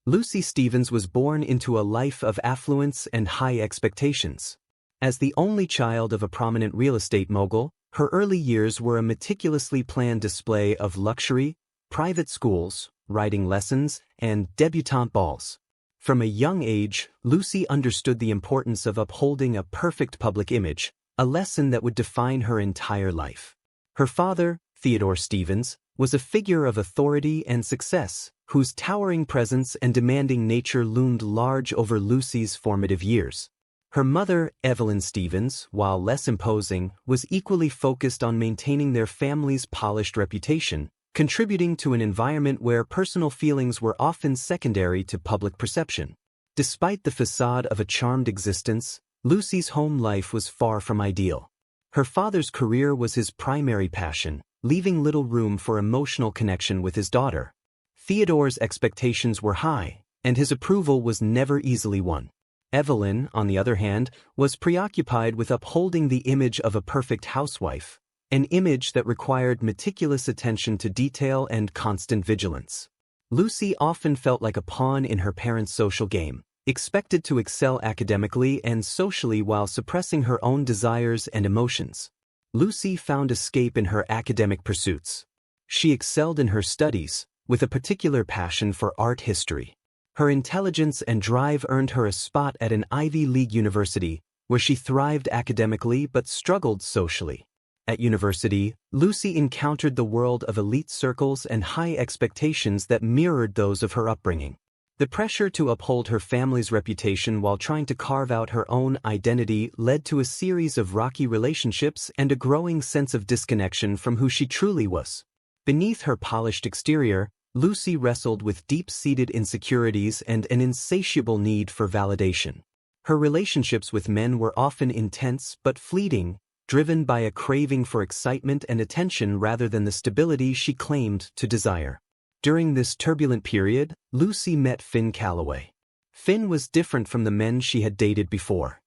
Lucy Stevens was born into a life of affluence and high expectations. As the only child of a prominent real estate mogul, her early years were a meticulously planned display of luxury, private schools, writing lessons, and debutante balls. From a young age, Lucy understood the importance of upholding a perfect public image, a lesson that would define her entire life. Her father, Theodore Stevens, was a figure of authority and success, whose towering presence and demanding nature loomed large over Lucy's formative years. Her mother, Evelyn Stevens, while less imposing, was equally focused on maintaining their family's polished reputation, contributing to an environment where personal feelings were often secondary to public perception. Despite the facade of a charmed existence, Lucy's home life was far from ideal. Her father's career was his primary passion, leaving little room for emotional connection with his daughter. Theodore's expectations were high, and his approval was never easily won. Evelyn, on the other hand, was preoccupied with upholding the image of a perfect housewife, an image that required meticulous attention to detail and constant vigilance. Lucy often felt like a pawn in her parents' social game, expected to excel academically and socially while suppressing her own desires and emotions. Lucy found escape in her academic pursuits. She excelled in her studies, with a particular passion for art history. Her intelligence and drive earned her a spot at an Ivy League university, where she thrived academically but struggled socially. At university, Lucy encountered the world of elite circles and high expectations that mirrored those of her upbringing. The pressure to uphold her family's reputation while trying to carve out her own identity led to a series of rocky relationships and a growing sense of disconnection from who she truly was. Beneath her polished exterior, Lucy wrestled with deep-seated insecurities and an insatiable need for validation. Her relationships with men were often intense but fleeting, driven by a craving for excitement and attention rather than the stability she claimed to desire. During this turbulent period, Lucy met Finn Calloway. Finn was different from the men she had dated before.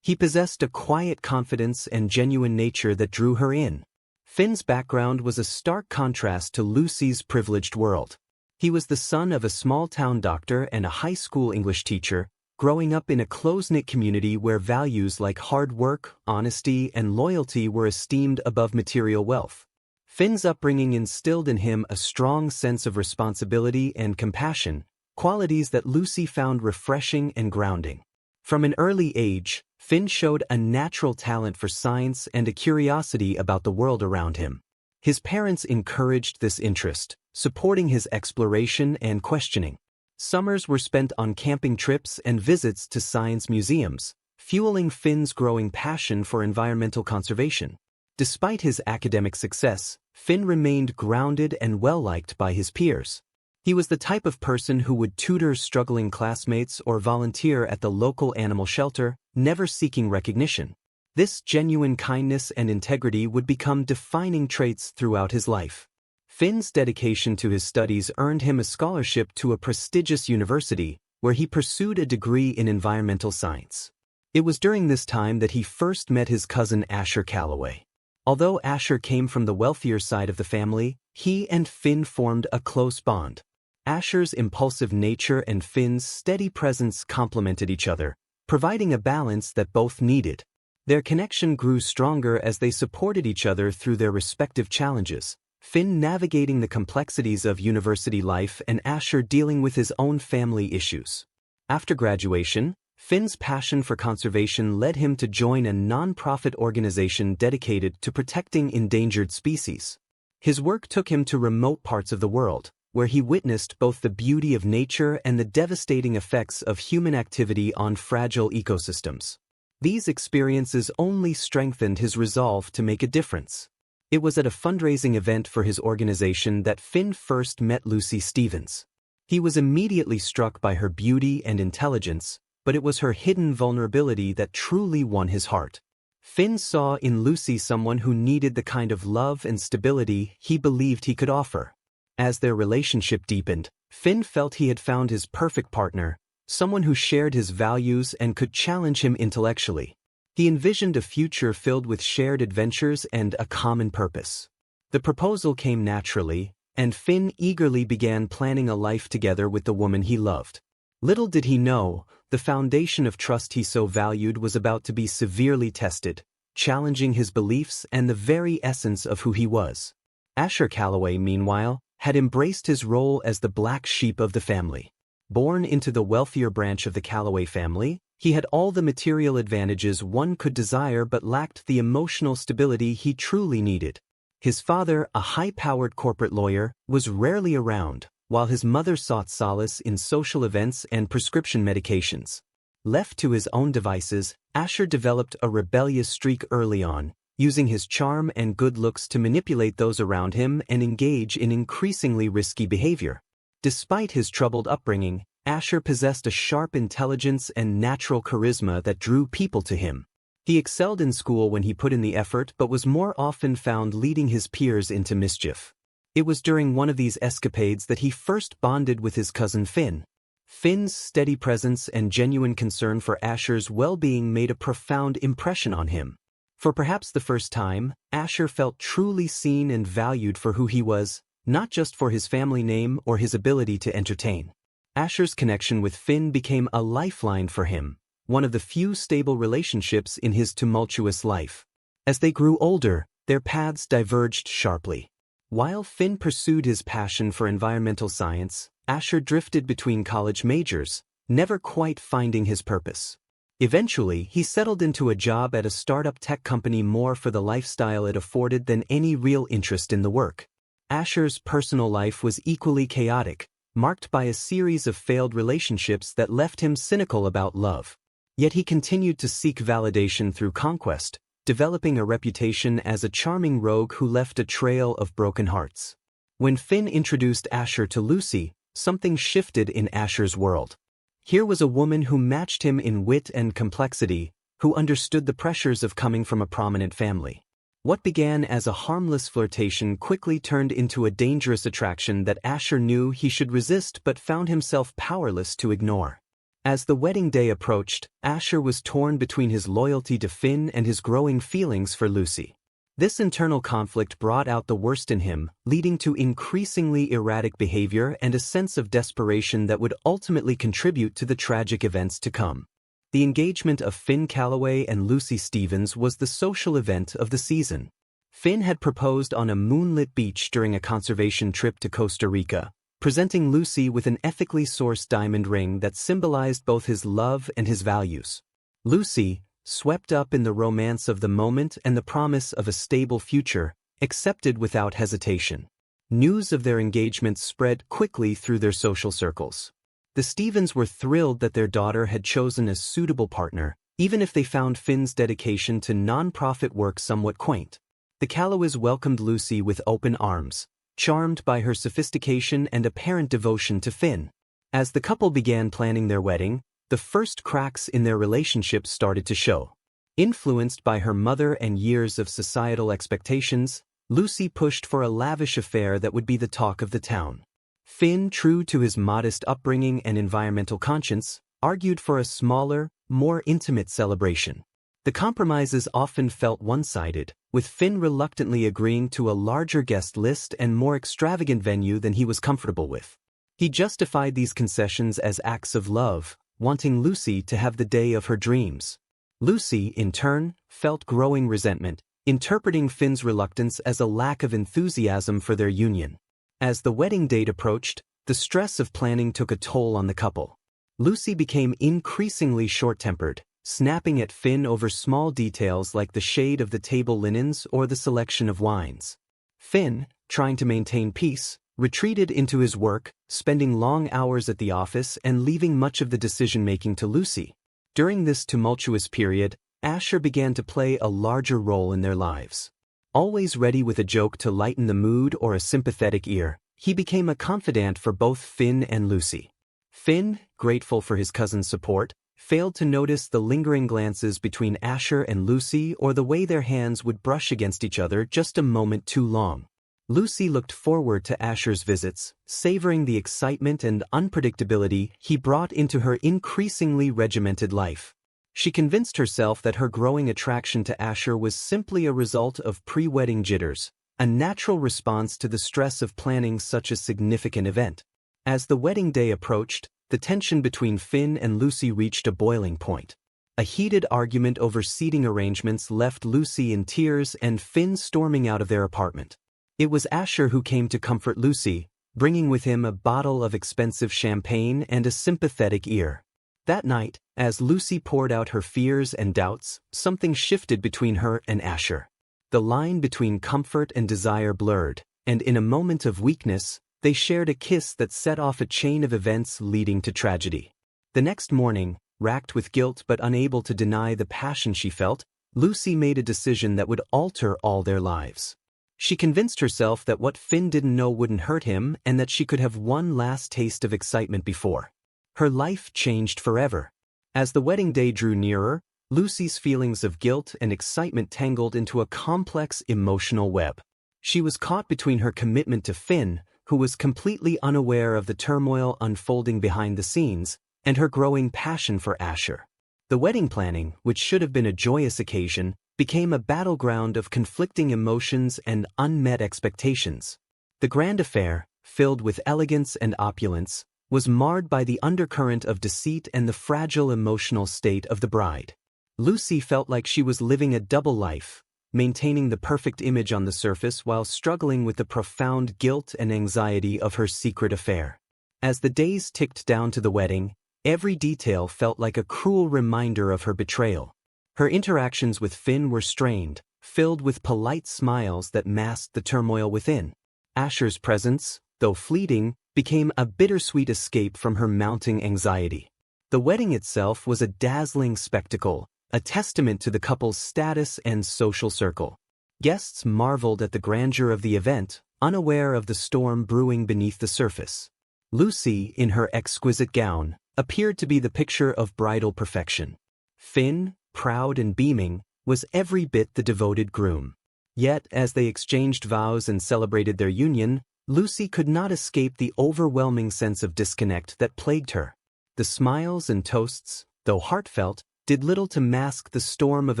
He possessed a quiet confidence and genuine nature that drew her in. Finn's background was a stark contrast to Lucy's privileged world. He was the son of a small-town doctor and a high school English teacher, growing up in a close-knit community where values like hard work, honesty, and loyalty were esteemed above material wealth. Finn's upbringing instilled in him a strong sense of responsibility and compassion, qualities that Lucy found refreshing and grounding. From an early age, Finn showed a natural talent for science and a curiosity about the world around him. His parents encouraged this interest, supporting his exploration and questioning. Summers were spent on camping trips and visits to science museums, fueling Finn's growing passion for environmental conservation. Despite his academic success, Finn remained grounded and well-liked by his peers. He was the type of person who would tutor struggling classmates or volunteer at the local animal shelter, never seeking recognition. This genuine kindness and integrity would become defining traits throughout his life. Finn's dedication to his studies earned him a scholarship to a prestigious university, where he pursued a degree in environmental science. It was during this time that he first met his cousin Asher Calloway. Although Asher came from the wealthier side of the family, he and Finn formed a close bond. Asher's impulsive nature and Finn's steady presence complemented each other, providing a balance that both needed. Their connection grew stronger as they supported each other through their respective challenges, Finn navigating the complexities of university life and Asher dealing with his own family issues. After graduation, Finn's passion for conservation led him to join a non-profit organization dedicated to protecting endangered species. His work took him to remote parts of the world, where he witnessed both the beauty of nature and the devastating effects of human activity on fragile ecosystems. These experiences only strengthened his resolve to make a difference. It was at a fundraising event for his organization that Finn first met Lucy Stevens. He was immediately struck by her beauty and intelligence, but it was her hidden vulnerability that truly won his heart. Finn saw in Lucy someone who needed the kind of love and stability he believed he could offer. As their relationship deepened, Finn felt he had found his perfect partner, someone who shared his values and could challenge him intellectually. He envisioned a future filled with shared adventures and a common purpose. The proposal came naturally, and Finn eagerly began planning a life together with the woman he loved. Little did he know, the foundation of trust he so valued was about to be severely tested, challenging his beliefs and the very essence of who he was. Asher Calloway, meanwhile, had embraced his role as the black sheep of the family. Born into the wealthier branch of the Calloway family, he had all the material advantages one could desire but lacked the emotional stability he truly needed. His father, a high-powered corporate lawyer, was rarely around, while his mother sought solace in social events and prescription medications. Left to his own devices, Asher developed a rebellious streak early on, using his charm and good looks to manipulate those around him and engage in increasingly risky behavior. Despite his troubled upbringing, Asher possessed a sharp intelligence and natural charisma that drew people to him. He excelled in school when he put in the effort but was more often found leading his peers into mischief. It was during one of these escapades that he first bonded with his cousin Finn. Finn's steady presence and genuine concern for Asher's well-being made a profound impression on him. For perhaps the first time, Asher felt truly seen and valued for who he was, not just for his family name or his ability to entertain. Asher's connection with Finn became a lifeline for him, one of the few stable relationships in his tumultuous life. As they grew older, their paths diverged sharply. While Finn pursued his passion for environmental science, Asher drifted between college majors, never quite finding his purpose. Eventually, he settled into a job at a startup tech company more for the lifestyle it afforded than any real interest in the work. Asher's personal life was equally chaotic, marked by a series of failed relationships that left him cynical about love. Yet he continued to seek validation through conquest, developing a reputation as a charming rogue who left a trail of broken hearts. When Finn introduced Asher to Lucy, something shifted in Asher's world. Here was a woman who matched him in wit and complexity, who understood the pressures of coming from a prominent family. What began as a harmless flirtation quickly turned into a dangerous attraction that Asher knew he should resist but found himself powerless to ignore. As the wedding day approached, Asher was torn between his loyalty to Finn and his growing feelings for Lucy. This internal conflict brought out the worst in him, leading to increasingly erratic behavior and a sense of desperation that would ultimately contribute to the tragic events to come. The engagement of Finn Calloway and Lucy Stevens was the social event of the season. Finn had proposed on a moonlit beach during a conservation trip to Costa Rica, presenting Lucy with an ethically sourced diamond ring that symbolized both his love and his values. Lucy, swept up in the romance of the moment and the promise of a stable future, accepted without hesitation. News of their engagement spread quickly through their social circles. The Stevens were thrilled that their daughter had chosen a suitable partner, even if they found Finn's dedication to non-profit work somewhat quaint. The Calloways welcomed Lucy with open arms, charmed by her sophistication and apparent devotion to Finn. As the couple began planning their wedding, the first cracks in their relationship started to show. Influenced by her mother and years of societal expectations, Lucy pushed for a lavish affair that would be the talk of the town. Finn, true to his modest upbringing and environmental conscience, argued for a smaller, more intimate celebration. The compromises often felt one-sided, with Finn reluctantly agreeing to a larger guest list and more extravagant venue than he was comfortable with. He justified these concessions as acts of love, wanting Lucy to have the day of her dreams. Lucy, in turn, felt growing resentment, interpreting Finn's reluctance as a lack of enthusiasm for their union. As the wedding date approached, the stress of planning took a toll on the couple. Lucy became increasingly short-tempered, snapping at Finn over small details like the shade of the table linens or the selection of wines. Finn, trying to maintain peace, retreated into his work, spending long hours at the office and leaving much of the decision-making to Lucy. During this tumultuous period, Asher began to play a larger role in their lives. Always ready with a joke to lighten the mood or a sympathetic ear, he became a confidant for both Finn and Lucy. Finn, grateful for his cousin's support, failed to notice the lingering glances between Asher and Lucy or the way their hands would brush against each other just a moment too long. Lucy looked forward to Asher's visits, savoring the excitement and unpredictability he brought into her increasingly regimented life. She convinced herself that her growing attraction to Asher was simply a result of pre-wedding jitters, a natural response to the stress of planning such a significant event. As the wedding day approached, the tension between Finn and Lucy reached a boiling point. A heated argument over seating arrangements left Lucy in tears and Finn storming out of their apartment. It was Asher who came to comfort Lucy, bringing with him a bottle of expensive champagne and a sympathetic ear. That night, as Lucy poured out her fears and doubts, something shifted between her and Asher. The line between comfort and desire blurred, and in a moment of weakness, they shared a kiss that set off a chain of events leading to tragedy. The next morning, racked with guilt but unable to deny the passion she felt, Lucy made a decision that would alter all their lives. She convinced herself that what Finn didn't know wouldn't hurt him and that she could have one last taste of excitement before. Her life changed forever. As the wedding day drew nearer, Lucy's feelings of guilt and excitement tangled into a complex emotional web. She was caught between her commitment to Finn, who was completely unaware of the turmoil unfolding behind the scenes, and her growing passion for Asher. The wedding planning, which should have been a joyous occasion, became a battleground of conflicting emotions and unmet expectations. The grand affair, filled with elegance and opulence, was marred by the undercurrent of deceit and the fragile emotional state of the bride. Lucy felt like she was living a double life, maintaining the perfect image on the surface while struggling with the profound guilt and anxiety of her secret affair. As the days ticked down to the wedding, every detail felt like a cruel reminder of her betrayal. Her interactions with Finn were strained, filled with polite smiles that masked the turmoil within. Asher's presence, though fleeting, became a bittersweet escape from her mounting anxiety. The wedding itself was a dazzling spectacle, a testament to the couple's status and social circle. Guests marveled at the grandeur of the event, unaware of the storm brewing beneath the surface. Lucy, in her exquisite gown, appeared to be the picture of bridal perfection. Finn, proud and beaming, was every bit the devoted groom. Yet, as they exchanged vows and celebrated their union, Lucy could not escape the overwhelming sense of disconnect that plagued her. The smiles and toasts, though heartfelt, did little to mask the storm of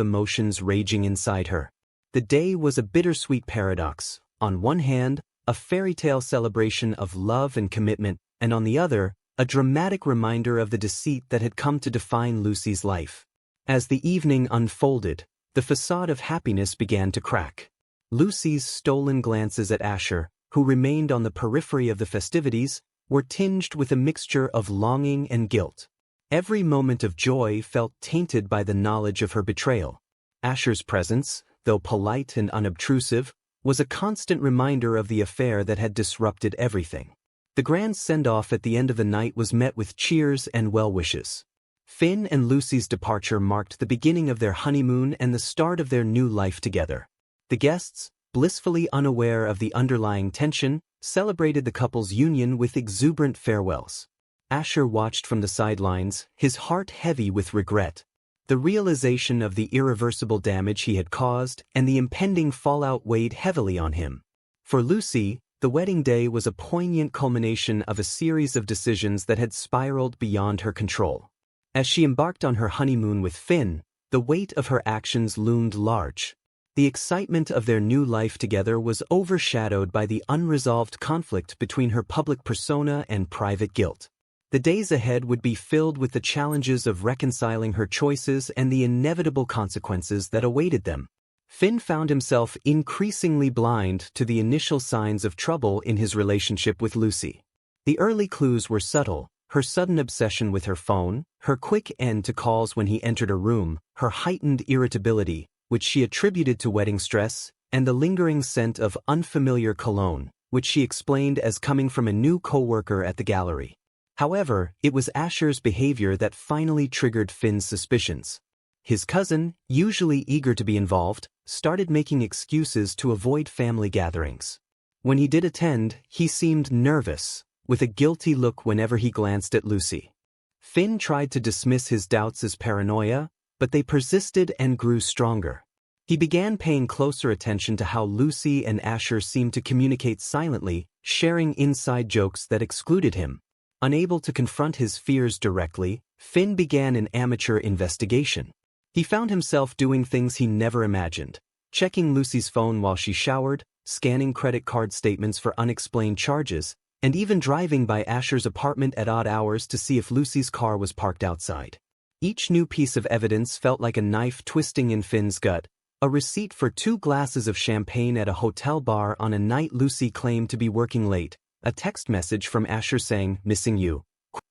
emotions raging inside her. The day was a bittersweet paradox. On one hand, a fairy tale celebration of love and commitment, and on the other, a dramatic reminder of the deceit that had come to define Lucy's life. As the evening unfolded, the facade of happiness began to crack. Lucy's stolen glances at Asher, who remained on the periphery of the festivities, were tinged with a mixture of longing and guilt. Every moment of joy felt tainted by the knowledge of her betrayal. Asher's presence, though polite and unobtrusive, was a constant reminder of the affair that had disrupted everything. The grand send-off at the end of the night was met with cheers and well-wishes. Finn and Lucy's departure marked the beginning of their honeymoon and the start of their new life together. The guests, blissfully unaware of the underlying tension, celebrated the couple's union with exuberant farewells. Asher watched from the sidelines, his heart heavy with regret. The realization of the irreversible damage he had caused and the impending fallout weighed heavily on him. For Lucy, the wedding day was a poignant culmination of a series of decisions that had spiraled beyond her control. As she embarked on her honeymoon with Finn, the weight of her actions loomed large. The excitement of their new life together was overshadowed by the unresolved conflict between her public persona and private guilt. The days ahead would be filled with the challenges of reconciling her choices and the inevitable consequences that awaited them. Finn found himself increasingly blind to the initial signs of trouble in his relationship with Lucy. The early clues were subtle: her sudden obsession with her phone, her quick end to calls when he entered a room, her heightened irritability, which she attributed to wedding stress, and the lingering scent of unfamiliar cologne, which she explained as coming from a new co-worker at the gallery. However, it was Asher's behavior that finally triggered Finn's suspicions. His cousin, usually eager to be involved, started making excuses to avoid family gatherings. When he did attend, he seemed nervous, with a guilty look whenever he glanced at Lucy. Finn tried to dismiss his doubts as paranoia, but they persisted and grew stronger. He began paying closer attention to how Lucy and Asher seemed to communicate silently, sharing inside jokes that excluded him. Unable to confront his fears directly, Finn began an amateur investigation. He found himself doing things he never imagined: checking Lucy's phone while she showered, scanning credit card statements for unexplained charges, and even driving by Asher's apartment at odd hours to see if Lucy's car was parked outside. Each new piece of evidence felt like a knife twisting in Finn's gut. A receipt for 2 glasses of champagne at a hotel bar on a night Lucy claimed to be working late. A text message from Asher saying, "Missing you.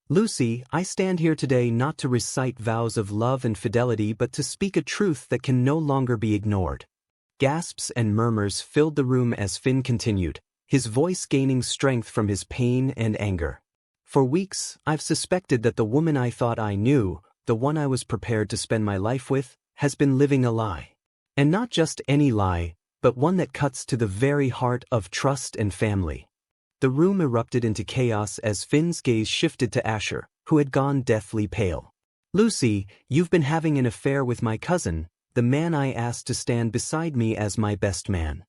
Lucy, I stand here today not to recite vows of love and fidelity but to speak a truth that can no longer be ignored." Gasps and murmurs filled the room as Finn continued, his voice gaining strength from his pain and anger. "For weeks, I've suspected that the woman I thought I knew, the one I was prepared to spend my life with, has been living a lie. And not just any lie, but one that cuts to the very heart of trust and family." The room erupted into chaos as Finn's gaze shifted to Asher, who had gone deathly pale. "Lucy, you've been having an affair with my cousin, the man I asked to stand beside me as my best man."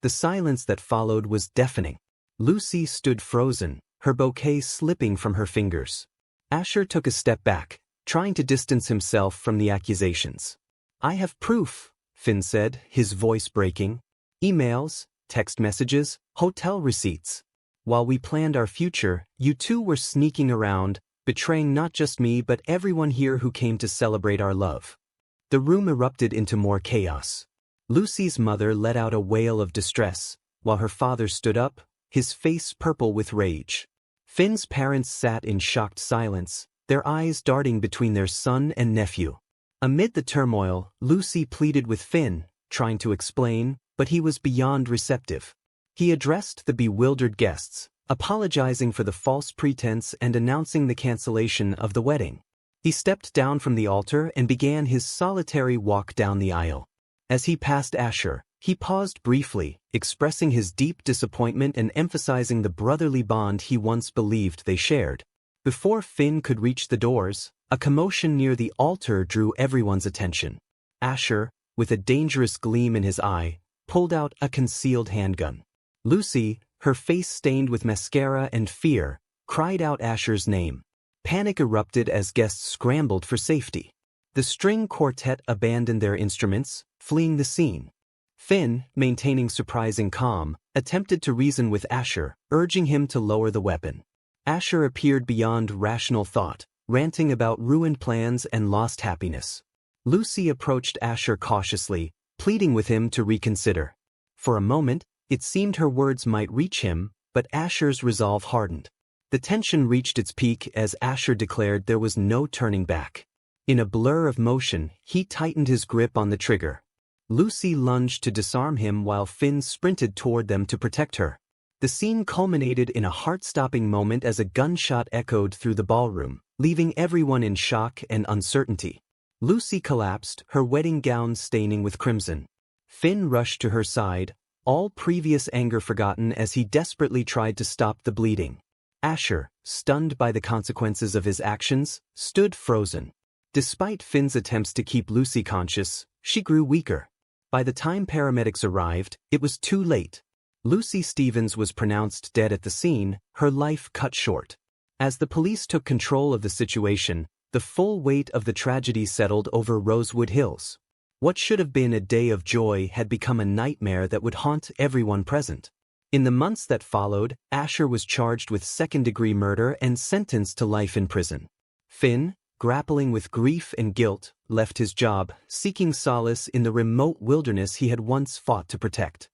The silence that followed was deafening. Lucy stood frozen, her bouquet slipping from her fingers. Asher took a step back, trying to distance himself from the accusations. "I have proof," Finn said, his voice breaking. "Emails, text messages, hotel receipts. While we planned our future, you two were sneaking around, betraying not just me but everyone here who came to celebrate our love." The room erupted into more chaos. Lucy's mother let out a wail of distress, while her father stood up, his face purple with rage. Finn's parents sat in shocked silence, their eyes darting between their son and nephew. Amid the turmoil, Lucy pleaded with Finn, trying to explain, but he was beyond receptive. He addressed the bewildered guests, apologizing for the false pretense and announcing the cancellation of the wedding. He stepped down from the altar and began his solitary walk down the aisle. As he passed Asher, he paused briefly, expressing his deep disappointment and emphasizing the brotherly bond he once believed they shared. Before Finn could reach the doors, a commotion near the altar drew everyone's attention. Asher, with a dangerous gleam in his eye, pulled out a concealed handgun. Lucy, her face stained with mascara and fear, cried out Asher's name. Panic erupted as guests scrambled for safety. The string quartet abandoned their instruments, fleeing the scene. Finn, maintaining surprising calm, attempted to reason with Asher, urging him to lower the weapon. Asher appeared beyond rational thought, ranting about ruined plans and lost happiness. Lucy approached Asher cautiously, pleading with him to reconsider. For a moment, it seemed her words might reach him, but Asher's resolve hardened. The tension reached its peak as Asher declared there was no turning back. In a blur of motion, he tightened his grip on the trigger. Lucy lunged to disarm him while Finn sprinted toward them to protect her. The scene culminated in a heart-stopping moment as a gunshot echoed through the ballroom, leaving everyone in shock and uncertainty. Lucy collapsed, her wedding gown staining with crimson. Finn rushed to her side, all previous anger forgotten as he desperately tried to stop the bleeding. Asher, stunned by the consequences of his actions, stood frozen. Despite Finn's attempts to keep Lucy conscious, she grew weaker. By the time paramedics arrived, it was too late. Lucy Stevens was pronounced dead at the scene, her life cut short. As the police took control of the situation, the full weight of the tragedy settled over Rosewood Hills. What should have been a day of joy had become a nightmare that would haunt everyone present. In the months that followed, Asher was charged with second-degree murder and sentenced to life in prison. Finn, grappling with grief and guilt, left his job, seeking solace in the remote wilderness he had once fought to protect.